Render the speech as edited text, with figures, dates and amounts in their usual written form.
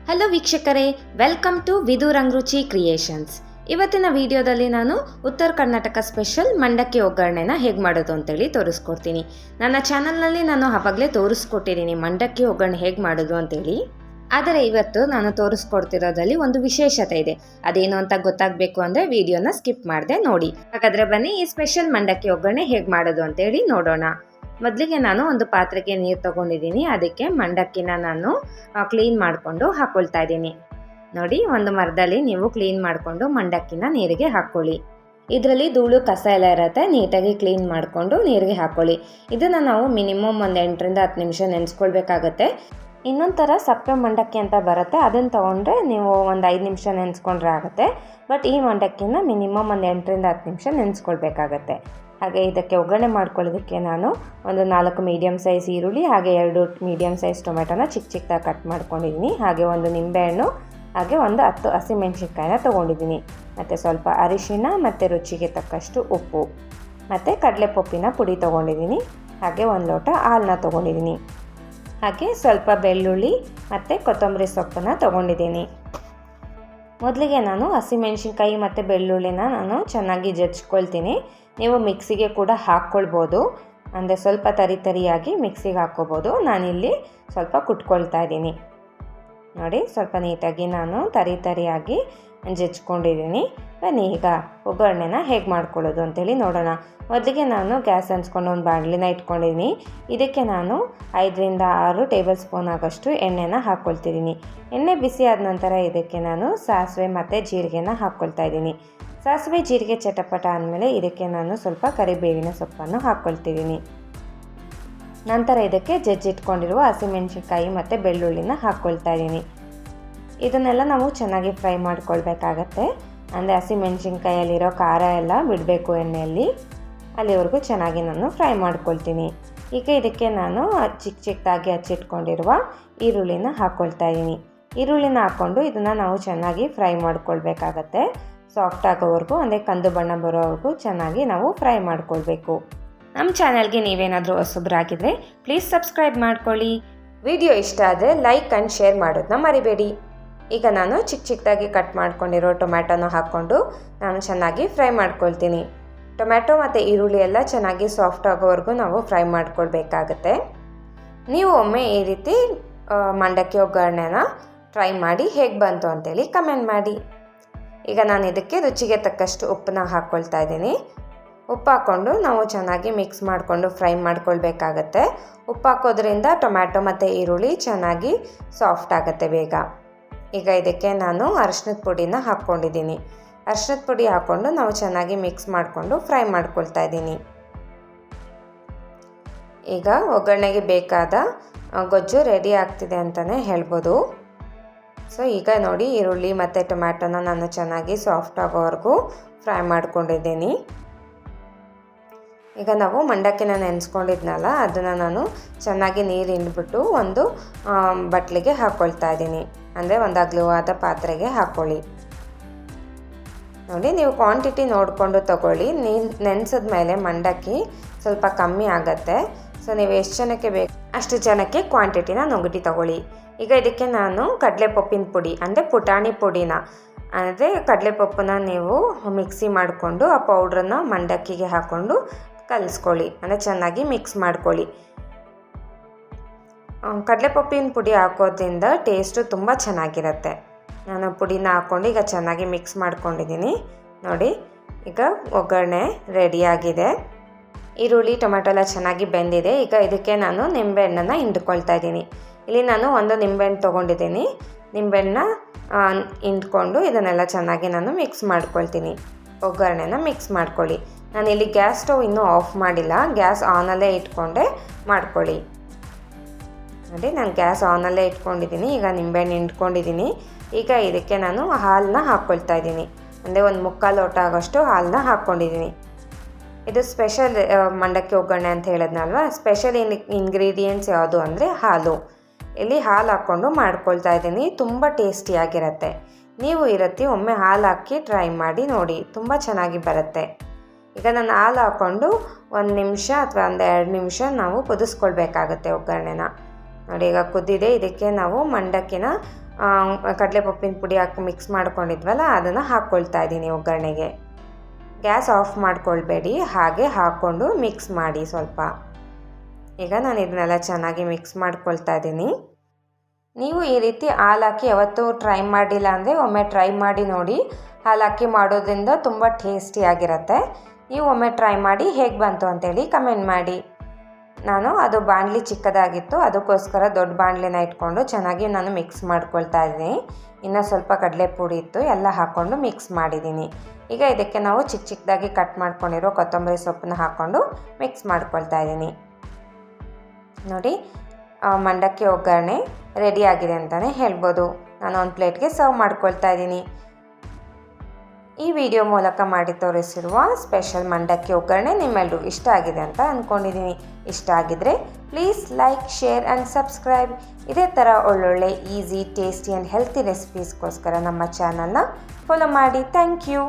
Hello ವೀಕ್ಷಕರೇ, welcome to ವಿದು ರಂಗರುಚಿ creations. ಇವತ್ತಿನ ವಿಡಿಯೋದಲ್ಲಿ ನಾನು ಉತ್ತರ ಕರ್ನಾಟಕ ಸ್ಪೆಷಲ್ ಮಂಡಕ್ಕಿ ಒಗ್ಗರಣೆನ ಹೇಗೆ ಮಾಡೋದು ಅಂತೇಳಿ ತೋರಿಸ್ಕೊಡ್ತೀನಿ. ನನ್ನ ಚಾನಲ್ನಲ್ಲಿ ನಾನು ಆವಾಗಲೇ ತೋರಿಸ್ಕೊಟ್ಟಿದ್ದೀನಿ ಮಂಡಕ್ಕಿ ಒಗ್ಗರಣೆ ಹೇಗೆ ಮಾಡೋದು ಅಂತೇಳಿ. ಆದರೆ ಇವತ್ತು ನಾನು ತೋರಿಸ್ಕೊಡ್ತಿರೋದ್ರಲ್ಲಿ ಒಂದು ವಿಶೇಷತೆ ಇದೆ. ಅದೇನು ಅಂತ ಗೊತ್ತಾಗಬೇಕು ಅಂದರೆ ವಿಡಿಯೋನ ಸ್ಕಿಪ್ ಮಾಡದೆ ನೋಡಿ. ಹಾಗಾದರೆ ಬನ್ನಿ ಈ ಸ್ಪೆಷಲ್ ಮಂಡಕ್ಕಿ ಒಗ್ಗರಣೆ ಹೇಗೆ ಮಾಡೋದು ಅಂತೇಳಿ ನೋಡೋಣ. ಮೊದಲಿಗೆ ನಾನು ಒಂದು ಪಾತ್ರೆಗೆ ನೀರು ತೊಗೊಂಡಿದ್ದೀನಿ. ಅದಕ್ಕೆ ಮಂಡಕ್ಕಿನ ನಾನು ಕ್ಲೀನ್ ಮಾಡಿಕೊಂಡು ಹಾಕ್ಕೊಳ್ತಾ ಇದ್ದೀನಿ. ನೋಡಿ, ಒಂದು ಮರದಲ್ಲಿ ನೀವು ಕ್ಲೀನ್ ಮಾಡಿಕೊಂಡು ಮಂಡಕ್ಕಿನ ನೀರಿಗೆ ಹಾಕ್ಕೊಳ್ಳಿ. ಇದರಲ್ಲಿ ಧೂಳು ಕಸ ಎಲ್ಲ ಇರುತ್ತೆ, ನೀಟಾಗಿ ಕ್ಲೀನ್ ಮಾಡಿಕೊಂಡು ನೀರಿಗೆ ಹಾಕ್ಕೊಳ್ಳಿ. ಇದನ್ನು ನಾವು ಮಿನಿಮಮ್ ಒಂದು 8ರಿಂದ 10 ನಿಮಿಷ ನೆನೆಸ್ಕೊಳ್ಬೇಕಾಗತ್ತೆ. ಇನ್ನೊಂದು ಥರ ಸಪ್ಪೆ ಮಂಡಕ್ಕಿ ಅಂತ ಬರುತ್ತೆ, ಅದನ್ನು ತೊಗೊಂಡ್ರೆ ನೀವು ಒಂದು 5 ನಿಮಿಷ ನೆನೆಸ್ಕೊಂಡ್ರೆ ಆಗುತ್ತೆ. ಬಟ್ ಈ ಮಂಡಕ್ಕಿನ ಮಿನಿಮಮ್ ಒಂದು 8ರಿಂದ 10 ನಿಮಿಷ ನೆನೆಸ್ಕೊಳ್ಬೇಕಾಗತ್ತೆ. ಹಾಗೆ ಇದಕ್ಕೆ ಒಗ್ಗರಣೆ ಮಾಡ್ಕೊಳ್ಳೋದಕ್ಕೆ ನಾನು ಒಂದು 4 ಮೀಡಿಯಮ್ ಸೈಜ್ ಈರುಳ್ಳಿ, ಹಾಗೆ 2 ಮೀಡಿಯಮ್ ಸೈಜ್ ಟೊಮೆಟೊನ ಚಿಕ್ಕ ಚಿಕ್ಕದಾಗಿ ಕಟ್ ಮಾಡ್ಕೊಂಡಿದ್ದೀನಿ. ಹಾಗೆ ಒಂದು ನಿಂಬೆಹಣ್ಣು, ಹಾಗೆ ಒಂದು 10 ಹಸಿಮೆಣ್ಸಿನ್ಕಾಯಿನ ತೊಗೊಂಡಿದ್ದೀನಿ. ಮತ್ತು ಸ್ವಲ್ಪ ಅರಿಶಿಣ, ಮತ್ತು ರುಚಿಗೆ ತಕ್ಕಷ್ಟು ಉಪ್ಪು, ಮತ್ತು ಕಡಲೆಪಪ್ಪಿನ ಪುಡಿ ತೊಗೊಂಡಿದ್ದೀನಿ. ಹಾಗೆ 1 ಲೋಟ ಹಾಲನ್ನ ತೊಗೊಂಡಿದ್ದೀನಿ. ಹಾಗೆ ಸ್ವಲ್ಪ ಬೆಳ್ಳುಳ್ಳಿ ಮತ್ತು ಕೊತ್ತಂಬರಿ ಸೊಪ್ಪನ್ನು ತೊಗೊಂಡಿದ್ದೀನಿ. ಮೊದಲಿಗೆ ನಾನು ಹಸಿಮೆಣ್ಸಿನ್ಕಾಯಿ ಮತ್ತು ಬೆಳ್ಳುಳ್ಳಿನ ನಾನು ಚೆನ್ನಾಗಿ ಜಜ್ಕೊಳ್ತೀನಿ. ನೀವು ಮಿಕ್ಸಿಗೆ ಕೂಡ ಹಾಕ್ಕೊಳ್ಬೋದು, ಅಂದರೆ ಸ್ವಲ್ಪ ತರಿಯಾಗಿ ಮಿಕ್ಸಿಗೆ ಹಾಕ್ಕೋಬೋದು. ನಾನಿಲ್ಲಿ ಸ್ವಲ್ಪ ಕುಟ್ಕೊಳ್ತಾ ಇದ್ದೀನಿ. ನೋಡಿ, ಸ್ವಲ್ಪ ನೀಟಾಗಿ ನಾನು ತರಿಯಾಗಿ ಜಜ್ಕೊಂಡಿದ್ದೀನಿ. ಬನ್ನಿ ಈಗ ಒಗ್ಗರಣೆನ ಹೇಗೆ ಮಾಡ್ಕೊಳ್ಳೋದು ಅಂತೇಳಿ ನೋಡೋಣ. ಮೊದಲಿಗೆ ನಾನು ಗ್ಯಾಸ್ ಹಂಚ್ಕೊಂಡು ಒಂದು ಬಾಣಲಿನ ಇಟ್ಕೊಂಡಿದ್ದೀನಿ. ಇದಕ್ಕೆ ನಾನು 5ರಿಂದ 6 ಟೇಬಲ್ ಸ್ಪೂನ್ ಆಗೋಷ್ಟು ಎಣ್ಣೆನ ಹಾಕ್ಕೊಳ್ತಿದ್ದೀನಿ. ಎಣ್ಣೆ ಬಿಸಿ ಆದ ನಂತರ ಇದಕ್ಕೆ ನಾನು ಸಾಸಿವೆ ಮತ್ತು ಜೀರಿಗೆನ ಹಾಕ್ಕೊಳ್ತಾ ಇದ್ದೀನಿ. ಸಾಸಿವೆ ಜೀರಿಗೆ ಚಟಪಟ ಆದಮೇಲೆ ಇದಕ್ಕೆ ನಾನು ಸ್ವಲ್ಪ ಕರಿಬೇವಿನ ಸೊಪ್ಪನ್ನು ಹಾಕ್ಕೊಳ್ತಿದ್ದೀನಿ. ನಂತರ ಇದಕ್ಕೆ ಜಜ್ಜಿಟ್ಕೊಂಡಿರುವ ಹಸಿಮೆಣ್ಸಿನ್ಕಾಯಿ ಮತ್ತು ಬೆಳ್ಳುಳ್ಳಿನ ಹಾಕ್ಕೊಳ್ತಾ ಇದ್ದೀನಿ. ಇದನ್ನೆಲ್ಲ ನಾವು ಚೆನ್ನಾಗಿ ಫ್ರೈ ಮಾಡ್ಕೊಳ್ಬೇಕಾಗತ್ತೆ. ಅಂದರೆ ಹಸಿಮೆಣ್ಸಿನ್ಕಾಯಲ್ಲಿರೋ ಖಾರ ಎಲ್ಲ ಬಿಡಬೇಕು ಎಣ್ಣೆಯಲ್ಲಿ, ಅಲ್ಲಿವರೆಗೂ ಚೆನ್ನಾಗಿ ನಾನು ಫ್ರೈ ಮಾಡ್ಕೊಳ್ತೀನಿ. ಈಗ ಇದಕ್ಕೆ ನಾನು ಚಿಕ್ಕದಾಗಿ ಹಚ್ಚಿಟ್ಕೊಂಡಿರುವ ಈರುಳ್ಳಿನ ಹಾಕ್ಕೊಳ್ತಾ ಇದ್ದೀನಿ. ಈರುಳ್ಳಿನ ಹಾಕ್ಕೊಂಡು ಇದನ್ನು ನಾವು ಚೆನ್ನಾಗಿ ಫ್ರೈ ಮಾಡ್ಕೊಳ್ಬೇಕಾಗತ್ತೆ. ಸಾಫ್ಟ್ ಆಗೋವರೆಗೂ, ಅಂದರೆ ಕಂದು ಬಣ್ಣ ಬರೋವರೆಗೂ ಚೆನ್ನಾಗಿ ನಾವು ಫ್ರೈ ಮಾಡ್ಕೊಳ್ಬೇಕು. ನಮ್ಮ ಚಾನಲ್ಗೆ ನೀವೇನಾದರೂ ಹೊಸಬ್ರಾಗಿದ್ದರೆ ಪ್ಲೀಸ್ ಸಬ್ಸ್ಕ್ರೈಬ್ ಮಾಡ್ಕೊಳ್ಳಿ. ವಿಡಿಯೋ ಇಷ್ಟ ಆದರೆ ಲೈಕ್ ಆ್ಯಂಡ್ ಶೇರ್ ಮಾಡೋದನ್ನ ಮರಿಬೇಡಿ. ಈಗ ನಾನು ಚಿಕ್ಕದಾಗಿ ಕಟ್ ಮಾಡ್ಕೊಂಡಿರೋ ಟೊಮ್ಯಾಟೊನ ಹಾಕ್ಕೊಂಡು ನಾನು ಚೆನ್ನಾಗಿ ಫ್ರೈ ಮಾಡ್ಕೊಳ್ತೀನಿ. ಟೊಮ್ಯಾಟೊ ಮತ್ತು ಈರುಳ್ಳಿ ಎಲ್ಲ ಚೆನ್ನಾಗಿ ಸಾಫ್ಟ್ ಆಗೋವರೆಗೂ ನಾವು ಫ್ರೈ ಮಾಡ್ಕೊಳ್ಬೇಕಾಗತ್ತೆ. ನೀವು ಒಮ್ಮೆ ಈ ರೀತಿ ಮಂಡಕ್ಕಿ ಒಗ್ಗರಣೆನ ಟ್ರೈ ಮಾಡಿ ಹೇಗೆ ಬಂತು ಅಂತೇಳಿ ಕಮೆಂಟ್ ಮಾಡಿ. ಈಗ ನಾನು ಇದಕ್ಕೆ ರುಚಿಗೆ ತಕ್ಕಷ್ಟು ಉಪ್ಪನ್ನ ಹಾಕ್ಕೊಳ್ತಾ ಇದ್ದೀನಿ. ಉಪ್ಪು ಹಾಕ್ಕೊಂಡು ನಾವು ಚೆನ್ನಾಗಿ ಮಿಕ್ಸ್ ಮಾಡಿಕೊಂಡು ಫ್ರೈ ಮಾಡ್ಕೊಳ್ಬೇಕಾಗತ್ತೆ. ಉಪ್ಪು ಹಾಕೋದ್ರಿಂದ ಟೊಮ್ಯಾಟೊ ಮತ್ತು ಈರುಳ್ಳಿ ಚೆನ್ನಾಗಿ ಸಾಫ್ಟ್ ಆಗುತ್ತೆ ಬೇಗ. ಈಗ ಇದಕ್ಕೆ ನಾನು ಅರಿಶಿಣದ ಪುಡಿನ ಹಾಕ್ಕೊಂಡಿದ್ದೀನಿ. ಅರಿಶಿಣದ ಪುಡಿ ಹಾಕ್ಕೊಂಡು ನಾವು ಚೆನ್ನಾಗಿ ಮಿಕ್ಸ್ ಮಾಡಿಕೊಂಡು ಫ್ರೈ ಮಾಡ್ಕೊಳ್ತಾ ಇದ್ದೀನಿ. ಈಗ ಒಗ್ಗರಣೆಗೆ ಬೇಕಾದ ಗೊಜ್ಜು ರೆಡಿ ಆಗ್ತಿದೆ ಅಂತಲೇ ಹೇಳ್ಬೋದು. ಸೊ ಈಗ ನೋಡಿ, ಈರುಳ್ಳಿ ಮತ್ತು ಟೊಮ್ಯಾಟೊನ ನಾನು ಚೆನ್ನಾಗಿ ಸಾಫ್ಟ್ ಆಗೋವರೆಗೂ ಫ್ರೈ ಮಾಡ್ಕೊಂಡಿದ್ದೀನಿ. ಈಗ ನಾವು ಮಂಡಕ್ಕಿನ ನೆನೆಸ್ಕೊಂಡಿದ್ನಲ್ಲ, ಅದನ್ನು ನಾನು ಚೆನ್ನಾಗಿ ನೀರು ಹಿಂಡ್ಬಿಟ್ಟು ಒಂದು ಬಟ್ಲಿಗೆ ಹಾಕ್ಕೊಳ್ತಾ ಇದ್ದೀನಿ. ಅಂದರೆ ಒಂದು ಅಗಲವಾದ ಪಾತ್ರೆಗೆ ಹಾಕ್ಕೊಳ್ಳಿ. ನೋಡಿ, ನೀವು ಕ್ವಾಂಟಿಟಿ ನೋಡಿಕೊಂಡು ತೊಗೊಳ್ಳಿ. ನೆನೆಸಿದ ಮೇಲೆ ಮಂಡಕ್ಕಿ ಸ್ವಲ್ಪ ಕಮ್ಮಿ ಆಗುತ್ತೆ. ಸೊ ನೀವು ಎಷ್ಟು ಜನಕ್ಕೆ ಬೇಕು ಅಷ್ಟು ಜನಕ್ಕೆ ಕ್ವಾಂಟಿಟಿನ ನುಂಗಟಿ ತೊಗೊಳ್ಳಿ. ಈಗ ಇದಕ್ಕೆ ನಾನು ಕಡಲೆಪಪ್ಪಿನ ಪುಡಿ, ಅಂದರೆ ಪುಟಾಣಿ ಪುಡಿನ, ಅಂದರೆ ಕಡಲೆಪಪ್ಪನ್ನ ನೀವು ಮಿಕ್ಸಿ ಮಾಡಿಕೊಂಡು ಆ ಪೌಡ್ರನ್ನ ಮಂಡಕ್ಕಿಗೆ ಹಾಕ್ಕೊಂಡು ಕಲಿಸ್ಕೊಳ್ಳಿ, ಅಂದರೆ ಚೆನ್ನಾಗಿ ಮಿಕ್ಸ್ ಮಾಡ್ಕೊಳ್ಳಿ. ಕಡಲೆಪಪ್ಪಿನ ಪುಡಿ ಹಾಕೋದ್ರಿಂದ ಟೇಸ್ಟು ತುಂಬ ಚೆನ್ನಾಗಿರುತ್ತೆ. ನಾನು ಪುಡಿನ ಹಾಕ್ಕೊಂಡು ಈಗ ಚೆನ್ನಾಗಿ ಮಿಕ್ಸ್ ಮಾಡ್ಕೊಂಡಿದ್ದೀನಿ. ನೋಡಿ, ಈಗ ಒಗ್ಗರಣೆ ರೆಡಿಯಾಗಿದೆ. ಈರುಳ್ಳಿ ಟೊಮೆಟೊ ಎಲ್ಲ ಚೆನ್ನಾಗಿ ಬೆಂದಿದೆ. ಈಗ ಇದಕ್ಕೆ ನಾನು ನಿಂಬೆಹಣ್ಣನ್ನು ಹಿಂಡ್ಕೊಳ್ತಾ ಇದ್ದೀನಿ. ಇಲ್ಲಿ ನಾನು ಒಂದು ನಿಂಬೆಹಣ್ಣು ತೊಗೊಂಡಿದ್ದೀನಿ. ನಿಂಬೆಹಣ್ಣನ್ನ ಹಿಂಡ್ಕೊಂಡು ಇದನ್ನೆಲ್ಲ ಚೆನ್ನಾಗಿ ನಾನು ಮಿಕ್ಸ್ ಮಾಡ್ಕೊಳ್ತೀನಿ. ಒಗ್ಗರಣೆನ ಮಿಕ್ಸ್ ಮಾಡ್ಕೊಳ್ಳಿ. ನಾನಿಲ್ಲಿ ಗ್ಯಾಸ್ ಸ್ಟವ್ ಇನ್ನೂ ಆಫ್ ಮಾಡಿಲ್ಲ, ಗ್ಯಾಸ್ ಆನಲ್ಲೇ ಇಟ್ಕೊಂಡೆ ಮಾಡ್ಕೊಳ್ಳಿ. ನೋಡಿ, ನಾನು ಗ್ಯಾಸ್ ಆನಲ್ಲೇ ಇಟ್ಕೊಂಡಿದ್ದೀನಿ. ಈಗ ನಿಂಬೆಹಣ್ಣು ಹಿಂಡ್ಕೊಂಡಿದ್ದೀನಿ. ಈಗ ಇದಕ್ಕೆ ನಾನು ಹಾಲನ್ನ ಹಾಕ್ಕೊಳ್ತಾ ಇದ್ದೀನಿ. ಅಂದರೆ ಒಂದು 3/4 ಲೋಟ ಆಗೋಷ್ಟು ಹಾಲನ್ನ ಹಾಕ್ಕೊಂಡಿದ್ದೀನಿ. ಇದು ಸ್ಪೆಷಲ್ ಮಂಡಕ್ಕಿ ಒಗ್ಗರಣೆ ಅಂತ ಹೇಳಿದ್ನಲ್ವ, ಸ್ಪೆಷಲ್ ಇಂಗ್ರೀಡಿಯೆಂಟ್ಸ್ ಯಾವುದು ಅಂದರೆ ಹಾಲು. ಇಲ್ಲಿ ಹಾಲು ಹಾಕ್ಕೊಂಡು ಮಾಡ್ಕೊಳ್ತಾ ಇದ್ದೀನಿ. ತುಂಬ ಟೇಸ್ಟಿಯಾಗಿರುತ್ತೆ. ನೀವು ಈ ರೀತಿ ಒಮ್ಮೆ ಹಾಲು ಹಾಕಿ ಟ್ರೈ ಮಾಡಿ ನೋಡಿ, ತುಂಬ ಚೆನ್ನಾಗಿ ಬರುತ್ತೆ. ಈಗ ನಾನು ಹಾಲು ಹಾಕ್ಕೊಂಡು 1 ನಿಮಿಷ ಅಥವಾ ಒಂದು 2 ನಿಮಿಷ ನಾವು ಕುದಿಸ್ಕೊಳ್ಬೇಕಾಗತ್ತೆ ಒಗ್ಗರಣೆನ. ನೋಡಿ, ಈಗ ಕುದ್ದಿದೆ. ಇದಕ್ಕೆ ನಾವು ಮಂಡಕ್ಕಿನ ಕಡಲೆಪಪ್ಪಿನ ಪುಡಿ ಹಾಕಿ ಮಿಕ್ಸ್ ಮಾಡ್ಕೊಂಡಿದ್ವಲ್ಲ ಅದನ್ನು ಹಾಕ್ಕೊಳ್ತಾ ಇದ್ದೀನಿ ಒಗ್ಗರಣೆಗೆ. ಗ್ಯಾಸ್ ಆಫ್ ಮಾಡ್ಕೊಳ್ಬೇಡಿ, ಹಾಗೆ ಹಾಕ್ಕೊಂಡು ಮಿಕ್ಸ್ ಮಾಡಿ ಸ್ವಲ್ಪ. ಈಗ ನಾನು ಇದನ್ನೆಲ್ಲ ಚೆನ್ನಾಗಿ ಮಿಕ್ಸ್ ಮಾಡ್ಕೊಳ್ತಾ ಇದ್ದೀನಿ. ನೀವು ಈ ರೀತಿ ಹಾಲಾಕಿ ಯಾವತ್ತೂ ಟ್ರೈ ಮಾಡಿಲ್ಲ ಅಂದರೆ ಒಮ್ಮೆ ಟ್ರೈ ಮಾಡಿ ನೋಡಿ. ಹಾಲಾಕಿ ಮಾಡೋದ್ರಿಂದ ತುಂಬ ಟೇಸ್ಟಿಯಾಗಿರುತ್ತೆ. ನೀವು ಒಮ್ಮೆ ಟ್ರೈ ಮಾಡಿ ಹೇಗೆ ಬಂತು ಅಂತೇಳಿ ಕಮೆಂಟ್ ಮಾಡಿ. ನಾನು ಅದು ಬಾಣಲಿ ಚಿಕ್ಕದಾಗಿತ್ತು, ಅದಕ್ಕೋಸ್ಕರ ದೊಡ್ಡ ಬಾಣಲಿನ ಇಟ್ಕೊಂಡು ಚೆನ್ನಾಗಿ ನಾನು ಮಿಕ್ಸ್ ಮಾಡ್ಕೊಳ್ತಾ ಇದ್ದೀನಿ. ಇನ್ನೂ ಸ್ವಲ್ಪ ಕಡಲೆ ಪುಡಿ ಇತ್ತು, ಎಲ್ಲ ಹಾಕ್ಕೊಂಡು ಮಿಕ್ಸ್ ಮಾಡಿದ್ದೀನಿ. ಈಗ ಇದಕ್ಕೆ ನಾವು ಚಿಕ್ಕ ಚಿಕ್ಕದಾಗಿ ಕಟ್ ಮಾಡ್ಕೊಂಡಿರೋ ಕೊತ್ತಂಬರಿ ಸೊಪ್ಪನ್ನ ಹಾಕ್ಕೊಂಡು ಮಿಕ್ಸ್ ಮಾಡ್ಕೊಳ್ತಾ ಇದ್ದೀನಿ. ನೋಡಿ, ಮಂಡಕ್ಕಿ ಒಗ್ಗರಣೆ ರೆಡಿಯಾಗಿದೆ ಅಂತಲೇ ಹೇಳ್ಬೋದು. ನಾನು ಒಂದು ಪ್ಲೇಟ್ಗೆ ಸರ್ವ್ ಮಾಡ್ಕೊಳ್ತಾ ಇದ್ದೀನಿ. ಈ ವಿಡಿಯೋ ಮೂಲಕ ಮಾಡಿ ತೋರಿಸಿರುವ ಸ್ಪೆಷಲ್ ಮಂಡಕ್ಕಿ ಒಗ್ಗರಣೆ ನಿಮ್ಮೆಲ್ಲರೂ ಇಷ್ಟ ಆಗಿದೆ ಅಂತ ಅಂದ್ಕೊಂಡಿದ್ದೀನಿ. ಇಷ್ಟ ಆಗಿದ್ದರೆ please like, share and subscribe. ಇದೇ ಥರ ಒಳ್ಳೊಳ್ಳೆ ಈಸಿ, ಟೇಸ್ಟಿ ಆ್ಯಂಡ್ ಹೆಲ್ತಿ ರೆಸಿಪೀಸ್ಗೋಸ್ಕರ ನಮ್ಮ ಚಾನಲ್ನ ಫಾಲೋ ಮಾಡಿ. Thank you.